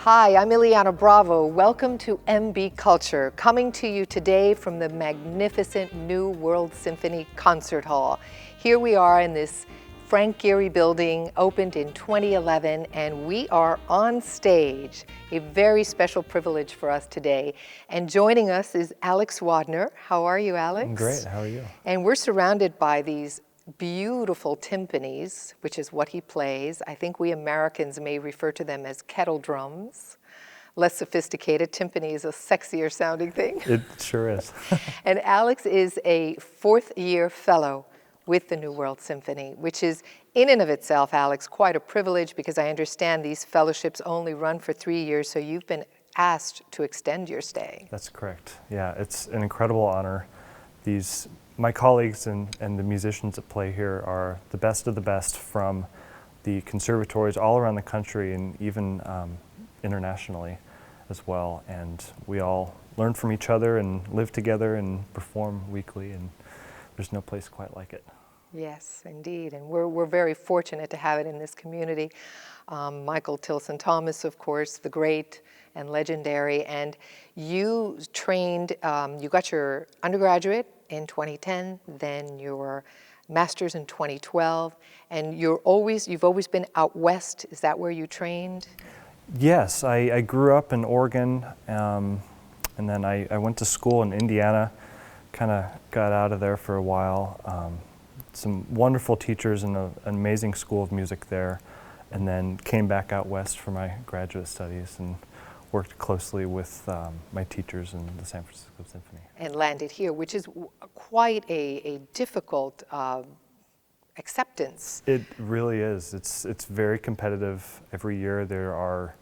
Hi, I'm Ileana Bravo. Welcome to MB Culture, coming to you today from the magnificent new World Symphony Concert Hall. Here we are in this Frank Gehry building, opened in 2011, and we are on stage. A very special privilege for us today. And joining us is Alex Wadner. How are you, Alex? I'm great. How are you? And we're surrounded by these beautiful timpanis, which is what he plays. I think we Americans may refer to them as kettle drums. Less sophisticated. Timpani is a sexier sounding thing. It sure is. And Alex is a fourth-year fellow with the New World Symphony, which is in and of itself, Alex, quite a privilege, because I understand these fellowships only run for 3 years, so you've been asked to extend your stay. That's correct. Yeah, it's an incredible honor. My colleagues and the musicians that play here are the best of the best from the conservatories all around the country and even internationally as well. And we all learn from each other and live together and perform weekly, and there's no place quite like it. Yes, indeed, and we're very fortunate to have it in this community. Michael Tilson Thomas, of course, the great and legendary, and you trained, you got your undergraduate in 2010, then your master's in 2012, and you've always been out west. Is that where you trained? Yes, I grew up in Oregon, and then I went to school in Indiana, kind of got out of there for a while. Some wonderful teachers and an amazing school of music there, and then came back out west for my graduate studies and worked closely with my teachers in the San Francisco Symphony. And landed here, which is quite a difficult acceptance. It really is. It's very competitive. Every year there are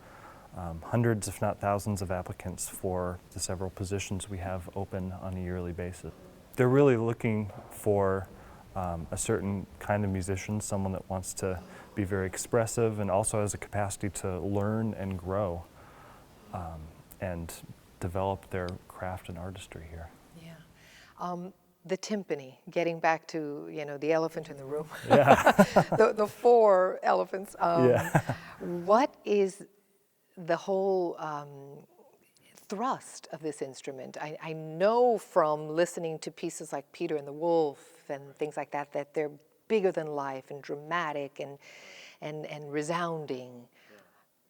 hundreds, if not thousands, of applicants for the several positions we have open on a yearly basis. They're really looking for a certain kind of musician, someone that wants to be very expressive and also has a capacity to learn and grow and develop their craft and artistry here. Yeah. The timpani, getting back to, the elephant in the room. Yeah. the four elephants. Yeah. What is the whole thrust of this instrument? I know from listening to pieces like Peter and the Wolf and things like that, that they're bigger than life and dramatic and resounding.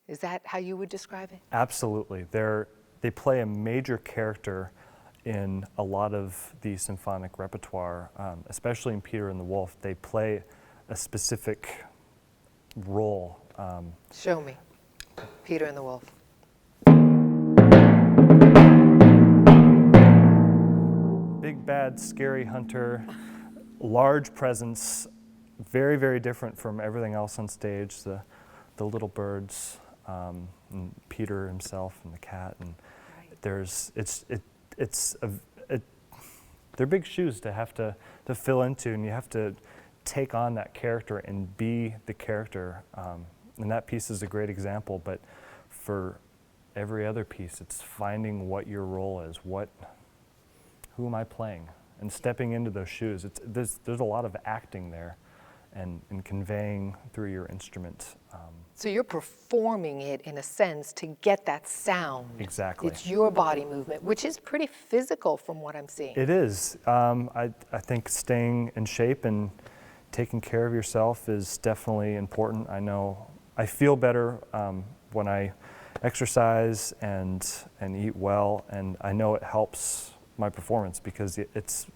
Is that how you would describe it? Absolutely. They play a major character in a lot of the symphonic repertoire, especially in Peter and the Wolf. They play a specific role. Show me. Peter and the Wolf. Big, bad, scary hunter, large presence, very, very different from everything else on stage. The little birds, and Peter himself, and the cat, and they're big shoes to have to fill into, and you have to take on that character and be the character. And that piece is a great example, but for every other piece, it's finding what your role is. Who am I playing? And stepping into those shoes. There's a lot of acting there and conveying through your instrument. So you're performing it in a sense to get that sound. Exactly. It's your body movement, which is pretty physical from what I'm seeing. It is. I think staying in shape and taking care of yourself is definitely important. I feel better when I exercise and eat well, and I know it helps my performance because it's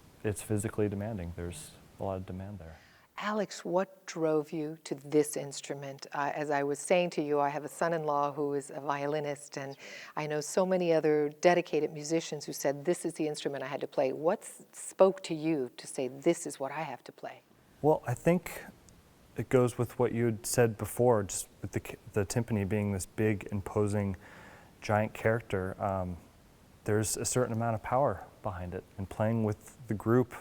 physically demanding. There's a lot of demand there. Alex, what drove you to this instrument? As I was saying to you, I have a son-in-law who is a violinist, and I know so many other dedicated musicians who said, this is the instrument I had to play. What spoke to you to say, this is what I have to play? Well, I think it goes with what you had said before, just with the timpani being this big, imposing, giant character. There's a certain amount of power behind it, and playing with the group,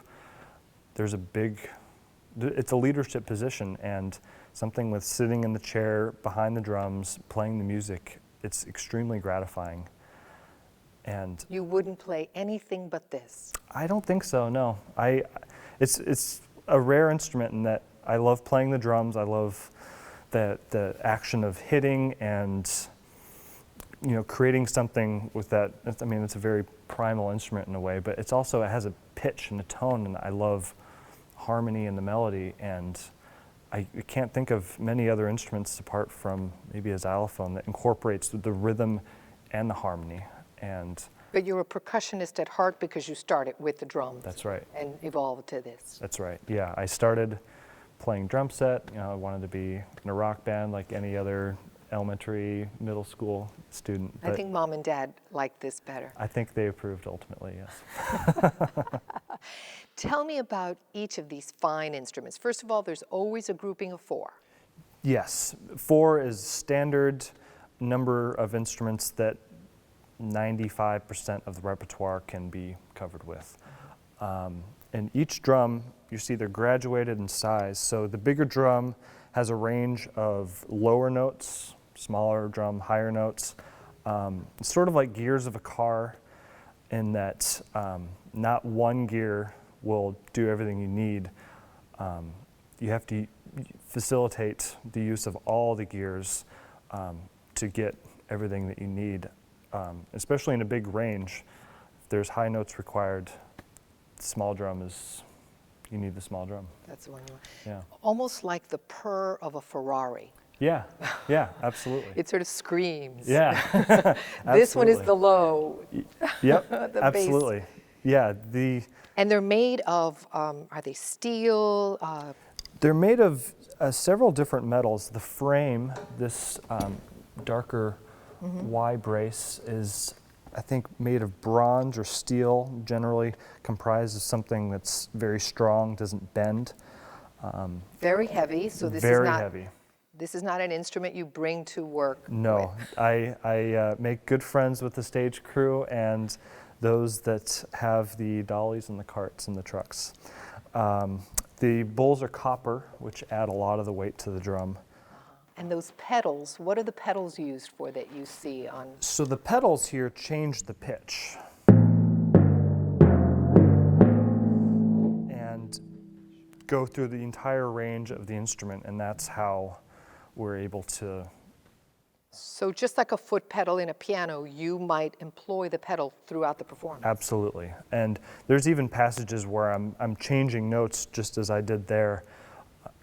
it's a leadership position, and something with sitting in the chair behind the drums, playing the music, it's extremely gratifying. And you wouldn't play anything but this? I don't think so, no. It's a rare instrument in that I love playing the drums. I love the action of hitting and creating something with that. I mean, it's a very primal instrument in a way, but it has a pitch and a tone, and I love harmony and the melody, and I can't think of many other instruments apart from maybe a xylophone that incorporates the rhythm and the harmony. But you're a percussionist at heart because you started with the drums. That's right. And evolved to this. That's right. Yeah, I started playing drum set. I wanted to be in a rock band like any other elementary, middle school student. I think Mom and Dad liked this better. I think they approved ultimately, yes. Tell me about each of these fine instruments. First of all, there's always a grouping of 4. Yes, 4 is standard number of instruments that 95% of the repertoire can be covered with. And each drum, you see they're graduated in size. So the bigger drum has a range of lower notes, smaller drum, higher notes. It's sort of like gears of a car in that not one gear will do everything you need. You have to facilitate the use of all the gears to get everything that you need. Especially in a big range, if there's high notes required, small drum you need the small drum. That's the one you want. Yeah. Almost like the purr of a Ferrari. Yeah, absolutely. It sort of screams. Yeah, This one is the low. Yep, The absolutely. bass. Yeah, And they're made of, are they steel? They're made of several different metals. The frame, this darker Y brace, is I think made of bronze or steel, generally comprised of something that's very strong, doesn't bend. Very heavy, so this very is not heavy. This is not an instrument you bring to work. No, with. I make good friends with the stage crew and those that have the dollies and the carts and the trucks. The bowls are copper, which add a lot of the weight to the drum. And those pedals, what are the pedals used for that you see on? So the pedals here change the pitch. And go through the entire range of the instrument, and that's how we're able to. So just like a foot pedal in a piano, you might employ the pedal throughout the performance. Absolutely. And there's even passages where I'm changing notes just as I did there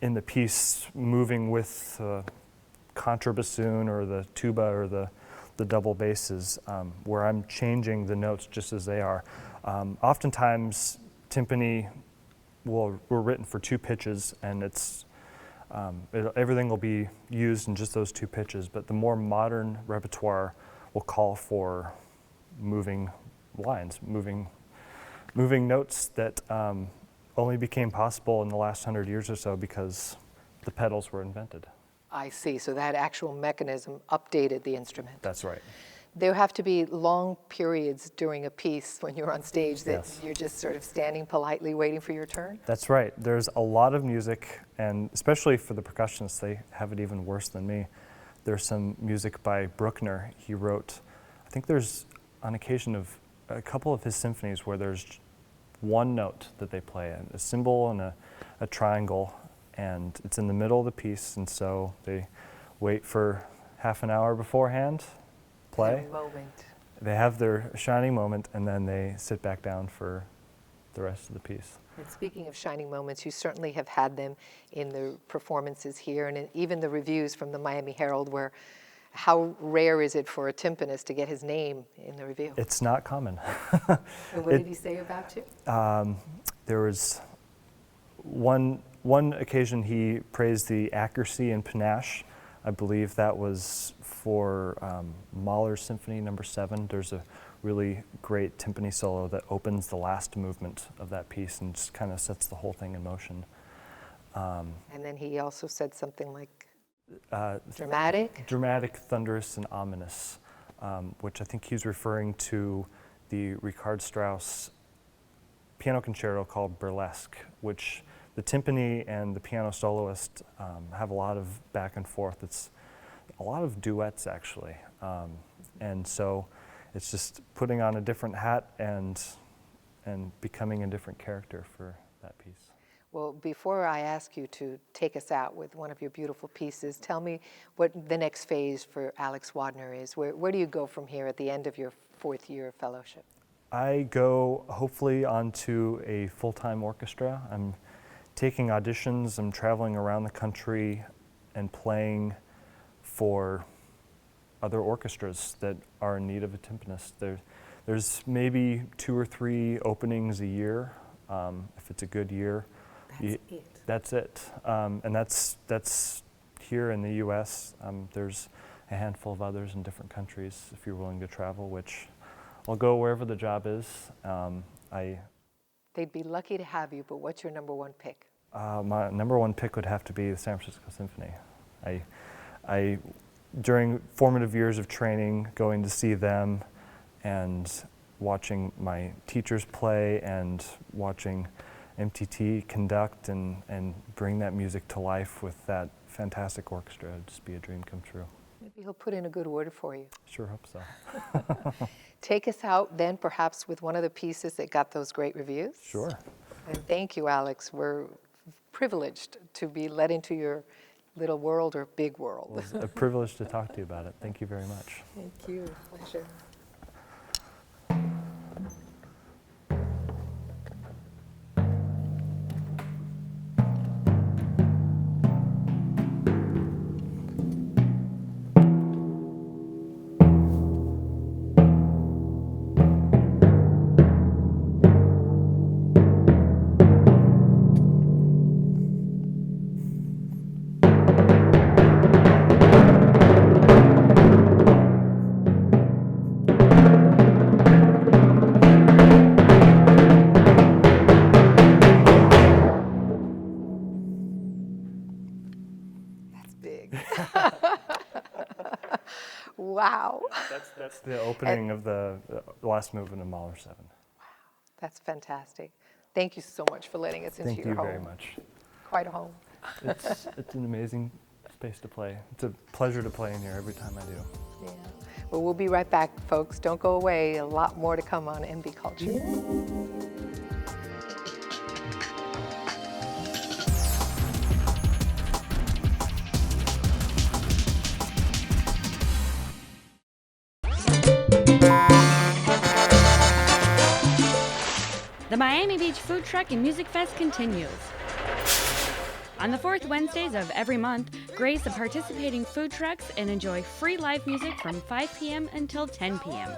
in the piece, moving with contrabassoon or the tuba or the double basses, where I'm changing the notes just as they are. Oftentimes, timpani were written for 2 pitches, and everything will be used in just those 2 pitches, but the more modern repertoire will call for moving lines, moving notes that only became possible in the last 100 years or so because the pedals were invented. I see, so that actual mechanism updated the instrument. That's right. There have to be long periods during a piece when you're on stage that Yes. you're just sort of standing politely waiting for your turn? That's right. There's a lot of music, and especially for the percussionists, they have it even worse than me. There's some music by Bruckner. He wrote, I think there's on occasion of a couple of his symphonies where there's one note that they play, a cymbal and a triangle, and it's in the middle of the piece, and so they wait for half an hour beforehand, play. Moment. They have their shining moment, and then they sit back down for the rest of the piece. And speaking of shining moments, you certainly have had them in the performances here and in even the reviews from the Miami Herald, where how rare is it for a timpanist to get his name in the review? It's not common. And what did he say about you? There was one occasion he praised the accuracy and panache. I believe that was for Mahler's Symphony No. 7. There's a really great timpani solo that opens the last movement of that piece and just kind of sets the whole thing in motion. And then he also said something like dramatic? Dramatic, thunderous, and ominous, which I think he's referring to the Richard Strauss piano concerto called Burlesque, which the timpani and the piano soloist have a lot of back and forth. It's a lot of duets, actually. And so it's just putting on a different hat and becoming a different character for that piece. Well, before I ask you to take us out with one of your beautiful pieces, tell me what the next phase for Alex Wadner is. Where do you go from here at the end of your 4th year of fellowship? I go hopefully onto a full-time orchestra. I'm taking auditions, I'm traveling around the country and playing for other orchestras that are in need of a timpanist. There's maybe 2 or 3 openings a year, if it's a good year. That's it. And that's here in the U.S. There's a handful of others in different countries if you're willing to travel, which I'll go wherever the job is. They'd be lucky to have you, but what's your #1 pick? My #1 pick would have to be the San Francisco Symphony. During formative years of training, going to see them and watching my teachers play and watching MTT conduct and bring that music to life with that fantastic orchestra, it'd just be a dream come true. Maybe he'll put in a good order for you. Sure hope so. Take us out then perhaps with one of the pieces that got those great reviews. Sure. And thank you, Alex. We're privileged to be let into your little world or big world. Well, it's a privilege to talk to you about it. Thank you very much. Thank you. Pleasure. Big. Wow. That's the opening of the last movement of Mahler 7. Wow, that's fantastic. Thank you so much for letting us into Thank your you home. very much. Quite a home. It's an amazing space to play. It's a pleasure to play in here every time I do. Yeah. Well, we'll be right back, folks. Don't go away. A lot more to come on MB Culture. The Miami Beach Food Truck and Music Fest continues. On the 4th Wednesdays of every month, grace the participating food trucks and enjoy free live music from 5 p.m. until 10 p.m.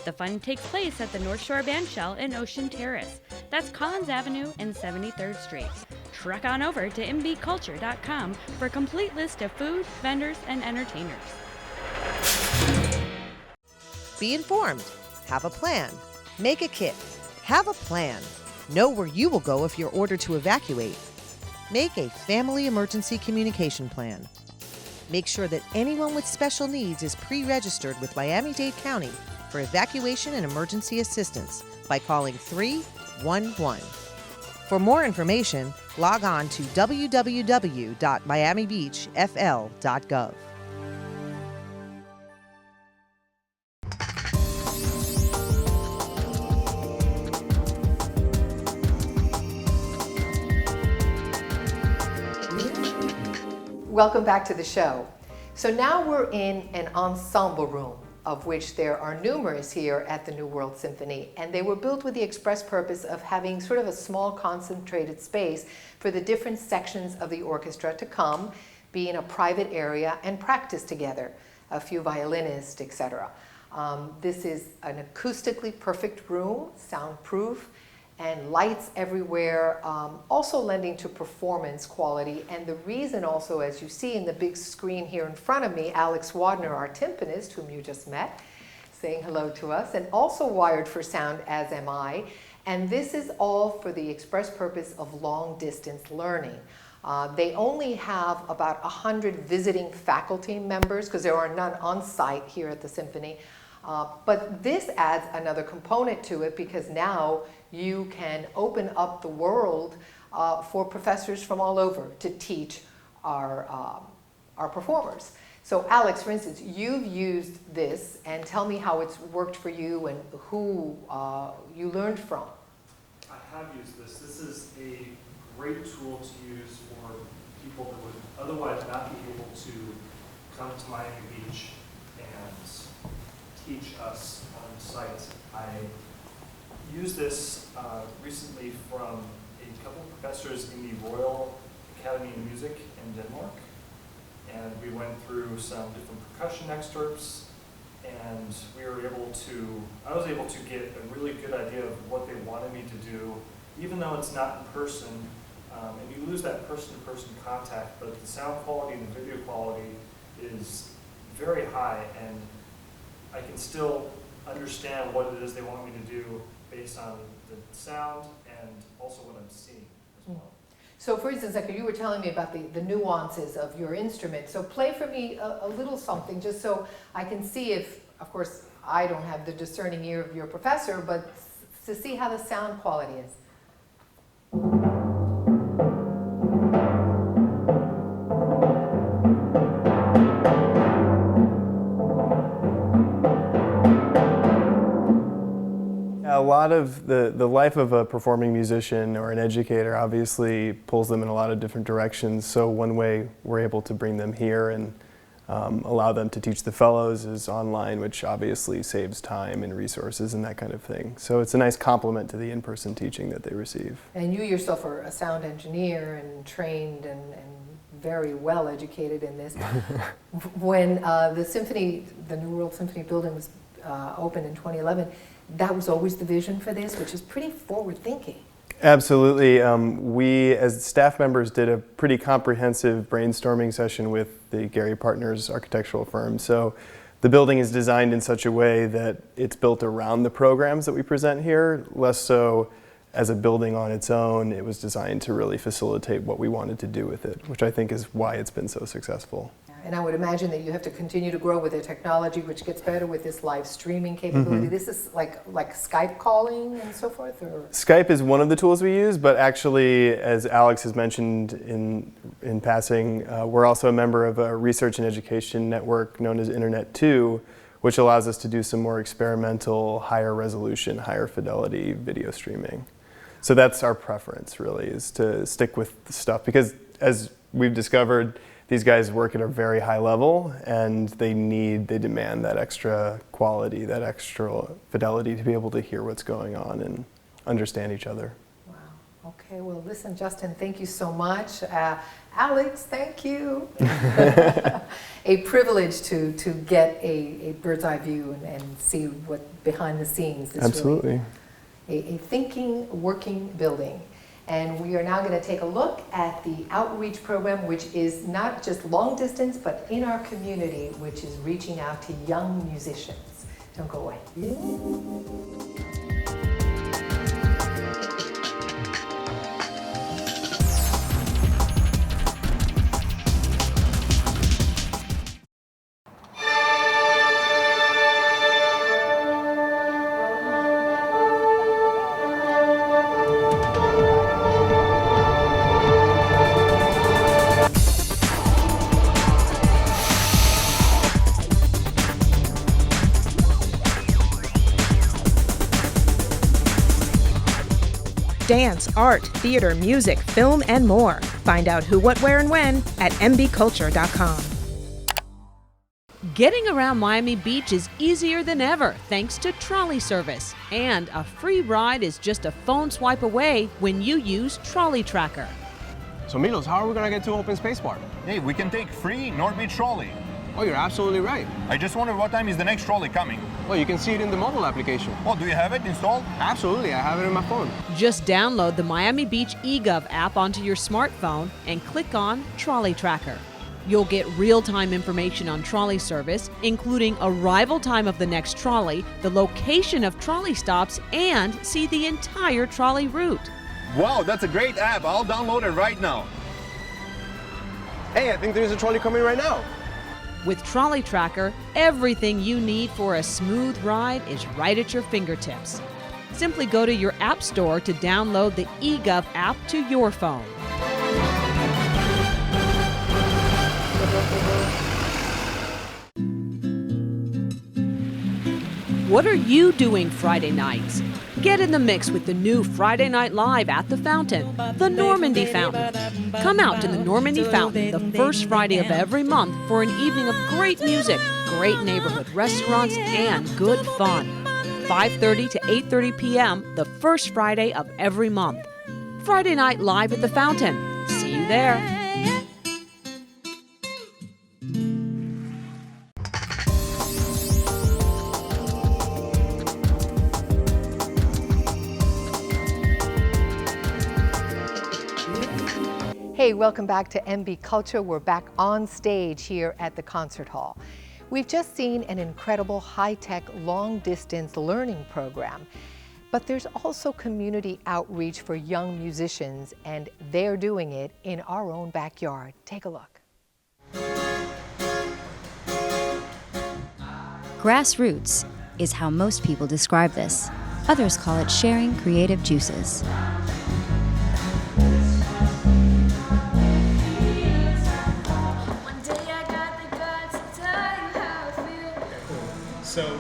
The fun takes place at the North Shore Bandshell in Ocean Terrace. That's Collins Avenue and 73rd Street. Trek on over to mbculture.com for a complete list of food, vendors, and entertainers. Be informed. Have a plan. Make a kit. Have a plan. Know where you will go if you're ordered to evacuate. Make a family emergency communication plan. Make sure that anyone with special needs is pre-registered with Miami-Dade County for evacuation and emergency assistance by calling 311. For more information, log on to www.miamibeachfl.gov. Welcome back to the show. So now we're in an ensemble room, of which there are numerous here at the New World Symphony, and they were built with the express purpose of having sort of a small concentrated space for the different sections of the orchestra to come, be in a private area and practice together, a few violinists, etc. This is an acoustically perfect room, soundproof, and lights everywhere, also lending to performance quality. And the reason also, as you see in the big screen here in front of me, Alex Wadner, our timpanist, whom you just met, saying hello to us, and also wired for sound, as am I. And this is all for the express purpose of long distance learning. They only have about 100 visiting faculty members, because there are none on site here at the Symphony. But this adds another component to it, because now you can open up the world for professors from all over to teach our performers. So Alex, for instance, you've used this, and tell me how it's worked for you and who you learned from. I have used this. This is a great tool to use for people that would otherwise not be able to come to Miami Beach and teach us on site. I used this recently from a couple of professors in the Royal Academy of Music in Denmark, and we went through some different percussion excerpts, and I was able to get a really good idea of what they wanted me to do, even though it's not in person, and you lose that person-to-person contact, but the sound quality and the video quality is very high, and I can still understand what it is they want me to do based on the sound and also what I'm seeing as well. So for instance, like you were telling me about the nuances of your instrument. So play for me a little something just so I can see if, of course, I don't have the discerning ear of your professor, but to see how the sound quality is. A lot of the life of a performing musician or an educator obviously pulls them in a lot of different directions. So one way we're able to bring them here and allow them to teach the fellows is online, which obviously saves time and resources and that kind of thing. So it's a nice complement to the in-person teaching that they receive. And you yourself are a sound engineer and trained and very well educated in this. When the symphony, the new World Symphony building was opened in 2011, that was always the vision for this, which is pretty forward-thinking. Absolutely. We, as staff members, did a pretty comprehensive brainstorming session with the Gary Partners architectural firm. So the building is designed in such a way that it's built around the programs that we present here, less so as a building on its own. It was designed to really facilitate what we wanted to do with it, which I think is why it's been so successful. And I would imagine that you have to continue to grow with the technology, which gets better with this live streaming capability. Mm-hmm. This is like Skype calling and so forth? Or? Skype is one of the tools we use, but actually, as Alex has mentioned in passing, we're also a member of a research and education network known as Internet 2, which allows us to do some more experimental, higher resolution, higher fidelity video streaming. So that's our preference, really, is to stick with the stuff, because as we've discovered, these guys work at a very high level, and they demand that extra quality, that extra fidelity to be able to hear what's going on and understand each other. Wow. Okay, well, listen, Justin, thank you so much. Alex, thank you. A privilege to get a bird's eye view and see what behind the scenes. Absolutely. Really a thinking, working building. And we are now going to take a look at the outreach program, which is not just long distance, but in our community, which is reaching out to young musicians. Don't go away. Dance, art, theater, music, film, and more. Find out who, what, where, and when at mbculture.com. Getting around Miami Beach is easier than ever thanks to trolley service. And a free ride is just a phone swipe away when you use Trolley Tracker. So Milos, how are we going to get to Open Space Park? Hey, we can take free North Beach trolley. Oh, you're absolutely right. I just wondered what time is the next trolley coming. Well, you can see it in the mobile application. Oh, do you have it installed? Absolutely, I have it in my phone. Just download the Miami Beach eGov app onto your smartphone and click on Trolley Tracker. You'll get real-time information on trolley service, including arrival time of the next trolley, the location of trolley stops, and see the entire trolley route. Wow, that's a great app. I'll download it right now. Hey, I think there's a trolley coming right now. With Trolley Tracker, everything you need for a smooth ride is right at your fingertips. Simply go to your app store to download the eGov app to your phone. What are you doing Friday nights? Get in the mix with the new Friday Night Live at the Fountain, the Normandy Fountain. Come out to the Normandy Fountain the first Friday of every month for an evening of great music, great neighborhood restaurants, and good fun. 5:30 to 8:30 p.m. the first Friday of every month. Friday Night Live at the Fountain. See you there. Hey, welcome back to MB Culture. We're back on stage here at the concert hall. We've just seen an incredible high-tech, long-distance learning program, but there's also community outreach for young musicians, and they're doing it in our own backyard. Take a look. Grassroots is how most people describe this. Others call it sharing creative juices.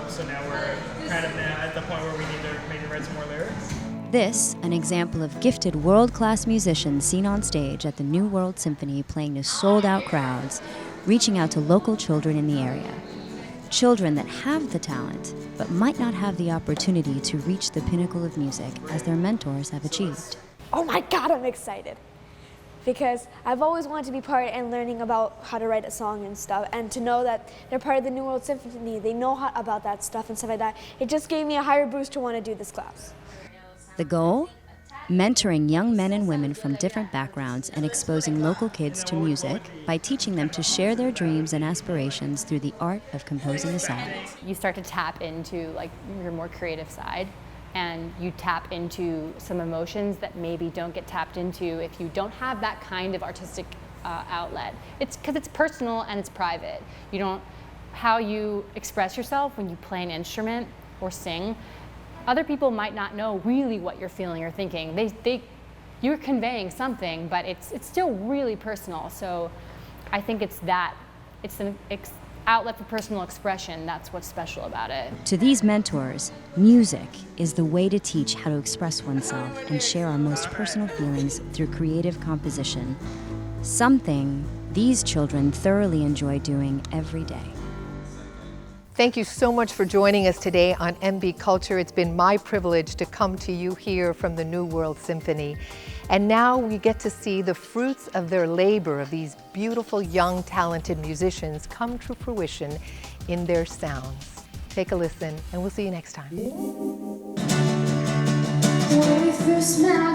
So now we're kind of at the point where we need to maybe write some more lyrics? This, an example of gifted world-class musicians seen on stage at the new World Symphony playing to sold-out crowds, reaching out to local children in the area. Children that have the talent, but might not have the opportunity to reach the pinnacle of music as their mentors have achieved. Oh my God, I'm excited. Because I've always wanted to be part and learning about how to write a song and stuff, and to know that they're part of the New World Symphony, they know about that stuff and stuff like that. It just gave me a higher boost to want to do this class. The goal? Mentoring young men and women from different backgrounds and exposing local kids to music by teaching them to share their dreams and aspirations through the art of composing a song. You start to tap into your more creative side, and you tap into some emotions that maybe don't get tapped into if you don't have that kind of artistic outlet. It's because it's personal and it's private. How you express yourself when you play an instrument or sing, other people might not know really what you're feeling or thinking. You're conveying something, but it's still really personal. So I think it's an outlet for personal expression. That's what's special about it. To these mentors, music is the way to teach how to express oneself and share our most personal feelings through creative composition, something these children thoroughly enjoy doing every day. Thank you so much for joining us today on MB Culture. It's been my privilege to come to you here from the New World Symphony. And now we get to see the fruits of their labor, of these beautiful, young, talented musicians come to fruition in their sounds. Take a listen, and we'll see you next time. When we first met,